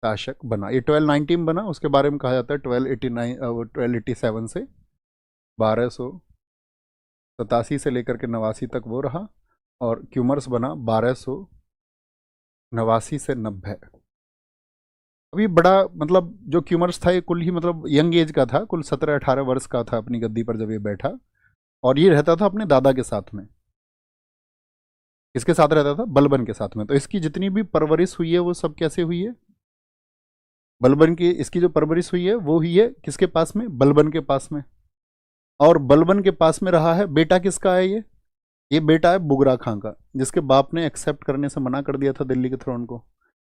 शासक बना। ये 1290 में बना, उसके बारे में कहा जाता है 1287 से 1287 से लेकर के 89 तक वो रहा, और क्यूमर्स बना 1289 से 90। अभी बड़ा मतलब जो क्यूमर्स था ये कुल ही मतलब यंग एज का था, कुल 17-18 वर्ष का था अपनी गद्दी पर जब ये बैठा, और ये रहता था अपने दादा के साथ में। किसके साथ रहता था? बलबन के साथ में। तो इसकी जितनी भी परवरिश हुई है वो सब कैसे हुई है? बलबन की, इसकी जो परवरिश हुई है वो हुई है किसके पास में? बलबन के पास में। और बलबन के पास में रहा है। बेटा किसका है ये बेटा है बुगरा खां का, जिसके बाप ने एक्सेप्ट करने से मना कर दिया था दिल्ली के थ्रोन को।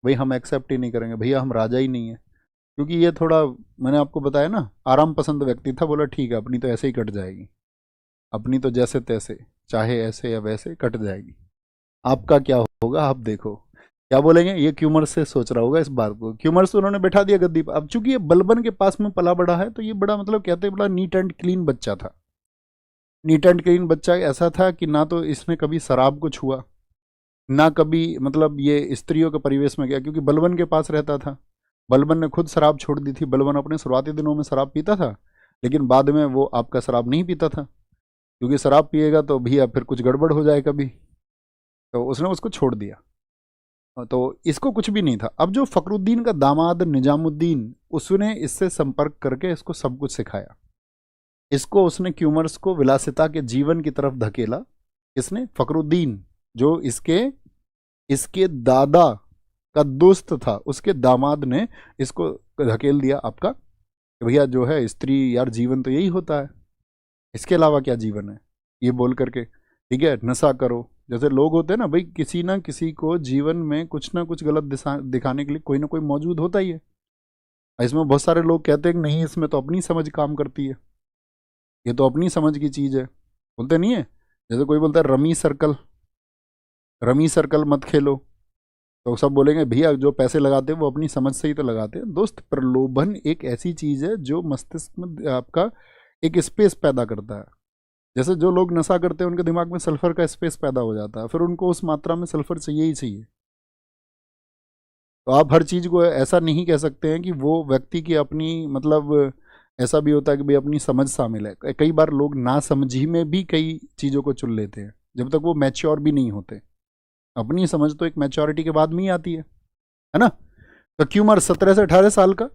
भाई हम एक्सेप्ट ही नहीं करेंगे, भैया हम राजा ही नहीं है। क्योंकि ये थोड़ा, मैंने आपको बताया ना, आराम पसंद व्यक्ति था। बोला ठीक है, अपनी तो ऐसे ही कट जाएगी, अपनी तो जैसे तैसे, चाहे ऐसे या वैसे कट जाएगी, आपका क्या होगा आप देखो। क्या बोलेंगे? ये क्यूमर से सोच रहा होगा इस बात को। क्यूमर से उन्होंने बैठा दिया गद्दी पर। अब चूंकि ये बलबन के पास में पला बड़ा है, तो ये बड़ा मतलब कहते हैं बड़ा नीट एंड क्लीन बच्चा था। नीट एंड क्लीन बच्चा ऐसा था कि ना तो इसने कभी शराब को छुआ, ना कभी मतलब ये स्त्रियों के परिवेश में गया, क्योंकि बलबन के पास रहता था। बलबन ने खुद शराब छोड़ दी थी। बलबन अपने शुरुआती दिनों में शराब पीता था, लेकिन बाद में वो आपका शराब नहीं पीता था, क्योंकि शराब पिएगा तो भैया फिर कुछ गड़बड़ हो जाए कभी, तो उसने उसको छोड़ दिया। तो इसको कुछ भी नहीं था। अब जो फखरुद्दीन का दामाद निजामुद्दीन, उसने इससे संपर्क करके इसको सब कुछ सिखाया। इसको उसने क्यूमर्स को विलासिता के जीवन की तरफ धकेला। इसने फखरुद्दीन, जो इसके इसके दादा का दोस्त था, उसके दामाद ने इसको धकेल दिया आपका कि भैया जो है स्त्री यार, जीवन तो यही होता है, इसके अलावा क्या जीवन है, ये बोल करके ठीक है नशा करो। जैसे लोग होते हैं ना भाई, किसी ना किसी को जीवन में कुछ ना कुछ गलत दिशा दिखाने के लिए कोई ना कोई मौजूद होता ही है। इसमें बहुत सारे लोग कहते हैं कि नहीं, इसमें तो अपनी समझ काम करती है, ये तो अपनी समझ की चीज़ है, बोलते नहीं है। जैसे कोई बोलता है रमी सर्कल, रमी सर्कल मत खेलो, तो सब बोलेंगे भैया जो पैसे लगाते हैं वो अपनी समझ से ही तो लगाते हैं। दोस्त, प्रलोभन एक ऐसी चीज़ है जो मस्तिष्क में आपका एक स्पेस पैदा करता है। जैसे जो लोग नशा करते हैं उनके दिमाग में सल्फर का स्पेस पैदा हो जाता है, फिर उनको उस मात्रा में सल्फर चाहिए ही चाहिए। तो आप हर चीज़ को ऐसा नहीं कह सकते हैं कि वो व्यक्ति की अपनी मतलब, ऐसा भी होता है कि भाई अपनी समझ शामिल है। कई बार लोग ना समझी में भी कई चीज़ों को चुन लेते हैं, जब तक वो मैच्योर भी नहीं होते। अपनी समझ तो एक मैच्योरिटी के बाद में ही आती है ना। तो क्यूमर 17 से 18 साल का,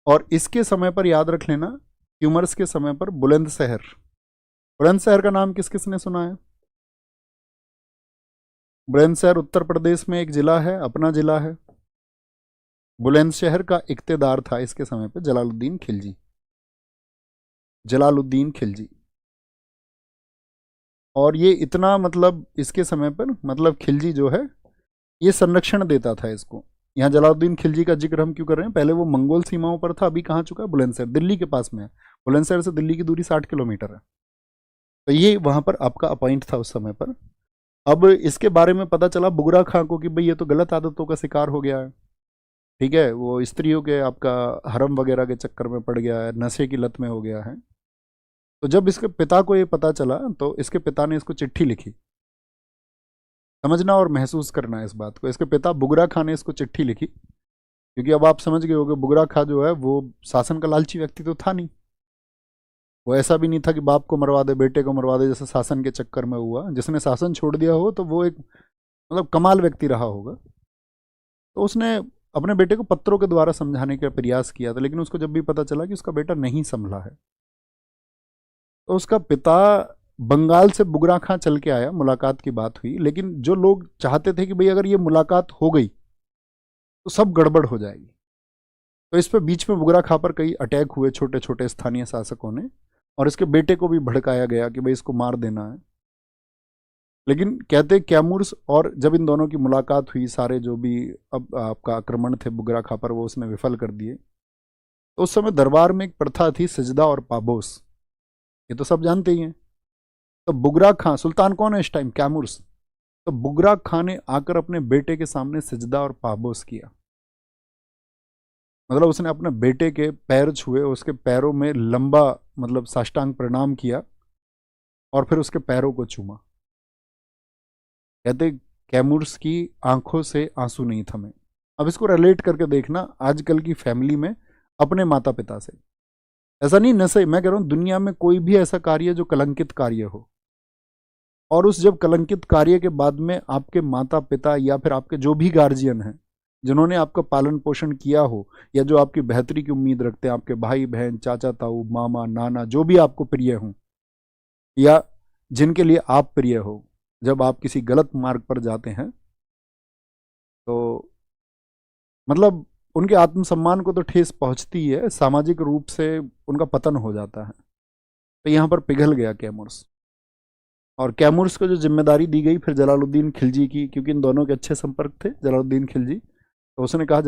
और इसके समय पर याद रख लेना, क्यूमर्स के समय पर बुलंदशहर, बुलंदशहर का नाम किस किस ने सुना है? बुलंदशहर उत्तर प्रदेश में एक जिला है, अपना जिला है। बुलंदशहर का इक्तेदार था इसके समय पे जलालुद्दीन खिलजी, जलालुद्दीन खिलजी। और ये इतना मतलब इसके समय पर मतलब खिलजी जो है ये संरक्षण देता था इसको। यहाँ जलालुद्दीन खिलजी का जिक्र हम क्यों कर रहे हैं? पहले वो मंगोल सीमाओं पर था, अभी कहाँ चुका है? बुलंदशहर, दिल्ली के पास में है। बुलंदशहर से दिल्ली की दूरी 60 किलोमीटर है। तो ये वहाँ पर आपका अपॉइंट था उस समय पर। अब इसके बारे में पता चला बुगरा खां को कि भाई ये तो गलत आदतों का शिकार हो गया है, ठीक है, वो स्त्रियों के आपका हरम वगैरह के चक्कर में पड़ गया है, नशे की लत में हो गया है। तो जब इसके पिता को ये पता चला तो इसके पिता ने इसको चिट्ठी लिखी। समझना और महसूस करना है इस बात को। इसके पिता बुगरा खां ने इसको चिट्ठी लिखी, क्योंकि अब आप समझ गए होगे बुगरा खां जो है वो शासन का लालची व्यक्ति तो था नहीं। वो ऐसा भी नहीं था कि बाप को मरवा दे, बेटे को मरवा दे, जैसे शासन के चक्कर में हुआ। जिसने शासन छोड़ दिया हो तो वो एक मतलब कमाल व्यक्ति रहा होगा। तो उसने अपने बेटे को पत्रों के द्वारा समझाने का प्रयास किया था, लेकिन उसको जब भी पता चला कि उसका बेटा नहीं संभला है, तो उसका पिता बंगाल से बुगरा खां चल के आया। मुलाकात की बात हुई, लेकिन जो लोग चाहते थे कि भाई अगर ये मुलाकात हो गई तो सब गड़बड़ हो जाएगी, तो इस पर बीच में बुगरा खां पर कई अटैक हुए छोटे छोटे स्थानीय शासकों ने, और इसके बेटे को भी भड़काया गया कि भाई इसको मार देना है। लेकिन कहते कैमूर्स, और जब इन दोनों की मुलाकात हुई, सारे जो भी अब आपका आक्रमण थे बुगरा खां पर वो उसने विफल कर दिए। तो उस समय दरबार में एक प्रथा थी सजदा और पाबोस, ये तो सब जानते ही हैं। तो बुगरा खां, सुल्तान कौन है इस टाइम? कैमूर्स। तो बुगरा खां ने आकर अपने बेटे के सामने सजदा और पाबोस किया। मतलब उसने अपने बेटे के पैर छुए, उसके पैरों में लंबा मतलब साष्टांग प्रणाम किया, और फिर उसके पैरों को चूमा। कहते कैमूर्स की आंखों से आंसू नहीं थमे। अब इसको रिलेट करके देखना आजकल की फैमिली में अपने माता पिता से। ऐसा नहीं नशे, मैं कह रहा हूँ दुनिया में कोई भी ऐसा कार्य जो कलंकित कार्य हो, और उस जब कलंकित कार्य के बाद में आपके माता पिता या फिर आपके जो भी गार्जियन हैं जिन्होंने आपका पालन पोषण किया हो, या जो आपकी बेहतरी की उम्मीद रखते हैं, आपके भाई बहन चाचा ताऊ मामा नाना जो भी आपको प्रिय हों या जिनके लिए आप प्रिय हो, जब आप किसी गलत मार्ग पर जाते हैं तो मतलब उनके आत्मसम्मान को तो ठेस पहुंचती है, सामाजिक रूप से उनका पतन हो जाता है। तो यहाँ पर पिघल गया कैमूर्स, और कैमूर्स को जो जिम्मेदारी दी गई फिर जलालुद्दीन खिलजी की, क्योंकि इन दोनों के अच्छे संपर्क थे जलालुद्दीन खिलजी, तो उसने कहा